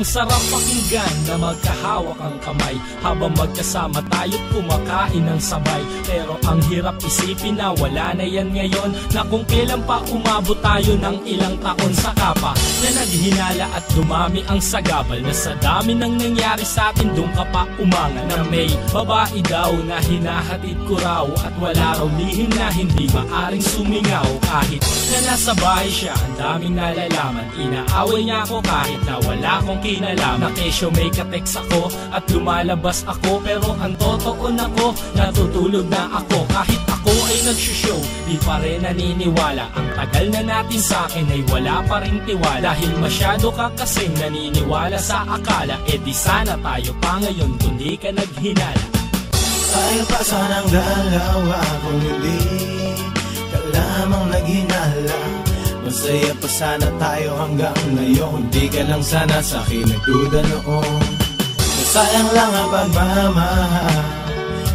sarap pakinggan na magkahawak ang kamay habang magkasama tayo't kumakain ng sabay. Pero ang hirap isipin na wala na yan ngayon, na kung kailan pa umabot tayo ng ilang taon. Saka pa na naghinala at dumami ang sagabal, na sa dami ng nangyari sa atin doon ka pa umanga. Na may babae daw na hinahatid ko raw, at wala raw lihim na hindi maaring sumingaw. Kahit na nasa bahay siya, ang daming nalalaman. Inaaway niya ako kahit na wala akong kinalaman. Na kesyo may kateks ako at lumalabas ako, pero ang totoo na ko, natutulog na ako. Kahit ako ay nagsushow, di pa rin naniniwala. Ang tagal na natin sa akin ay wala pa rin tiwala. Dahil masyado ka kasing naniniwala sa akala, eh di sana tayo pa ngayon kung di ka naghinala. Tayo pa sanang dalawa kung hindi ka lamang naghinala. Masaya pa sana tayo hanggang ngayon, di ka lang sana sa'kin nagduda noon. Sayang lang ang pagmamahal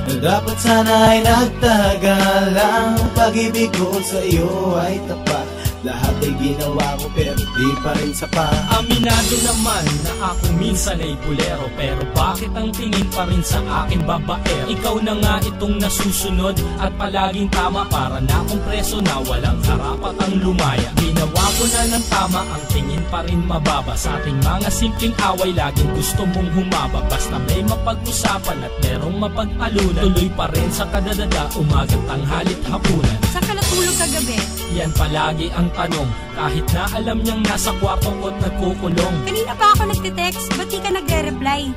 na dapat sana ay nagtagalang. Pag-ibig ko sa iyo ay tapat, lahat ay ginawa ko pero di pa rin sapat. Aminado naman na ako minsan ay bulero, pero bakit ang tingin pa rin sa akin babaero? Ikaw na nga itong nasusunod at palaging tama, para na akong preso na walang karapat ang lumaya. Ginawa ko na ng tama, ang tingin pa rin mababa. Sa ating mga simpleng away laging gusto mong humaba. Basta may mapag-usapan at merong mapagtalunan, tuloy pa rin sa kadadada, umagang tanghalit hapunan. Saan ka natulog kagabi? Yan palagi ang tanong, kahit na alam niyang nasa kwarto ko't nagkukulong. Kanina pa ako nagtitext, ba't di ka nagre-reply?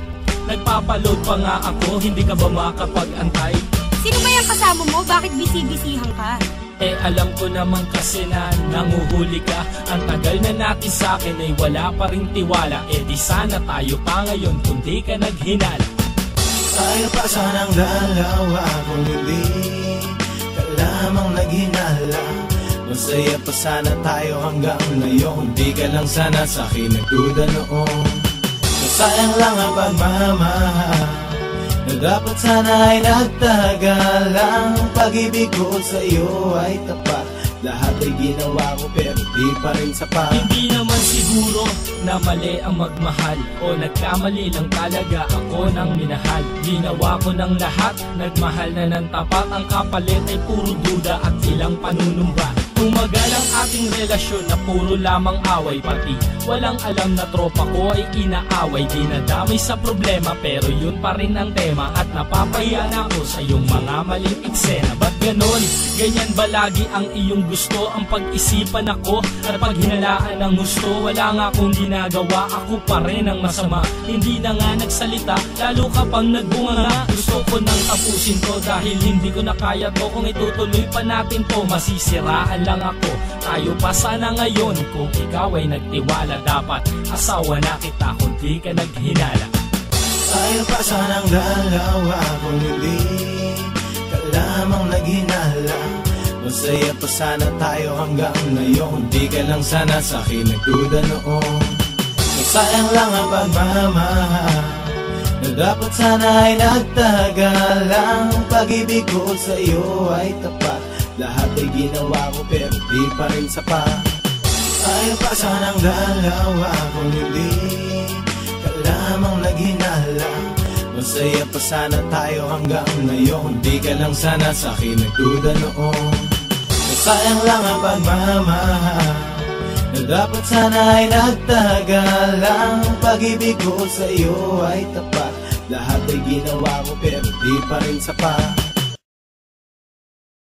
Nagpapaload pa nga ako, hindi ka ba makapag-antay? Sino ba yung kasama mo? Bakit busy-busyhan ka? Eh alam ko naman kasi na nanguhuli ka. Ang tagal na natin sa akin ay wala pa ring tiwala, eh di sana tayo pa ngayon kung di ka naghinala. Tayo pa sanang dalawa kung hindi ka lamang naghinala. Masaya pa sana tayo hanggang ngayon, di ka lang sana sa'kin nagduda noon. Sayang lang ang pagmamahal na dapat sana ay nagtagalang. Pag-ibig ko sa iyo ay tapat, lahat ay ginawa ko pero di pa rin sapat. Hindi naman siguro na mali ang magmahal, o nagkamali lang talaga ako ng minahal. Ginawa ko ng lahat, nagmahal na ng tapat. Ang kapalit ay puro duda at ilang panunumba. Tumagal ang ating relasyon na puro lamang away, pati walang alam na tropa ko ay inaaway. Dinadamay sa problema pero yun pa rin ang tema, at napapahiya na ako sa iyong mga maling eksena. Ba't ganon? Ganyan ba lagi ang iyong gusto? Ang pag-isipan ako at paghinalaan ng gusto, wala nga akong ginagawa, ako pa rin ang masama. Hindi na nga nagsalita, lalo ka pang nagbunga. Gusto ko nang tapusin to dahil hindi ko na kaya to. Kung itutuloy pa natin to, masisiraan lang ako. Tayo pa sana ngayon kung ikaw ay nagtiwala. Dapat asawa na kita kung di ka naghinala. Tayo pa sanang dalawa kung hindi ka lamang naghinala. Masaya pa sana tayo hanggang ngayon, di ka lang sana sa'kin nagduda noon. Sayang lang ang pagmamahal na dapat sana ay nagtagalang. Pag-ibig ko sa iyo ay tapat, lahat ay ginawa ko pero di pa rin sapat. Tayo pa sanang dalawa kung hindi ka lamang naghinala. Masaya pa sana tayo hanggang ngayon, di ka lang sana sa'kin nagduda noon. Sayang lang ang pagmamahal na dapat sana ay nagtagalang. Pag-ibig ko sa iyo ay tapat, lahat ay ginawa ko pero di pa rin sapat.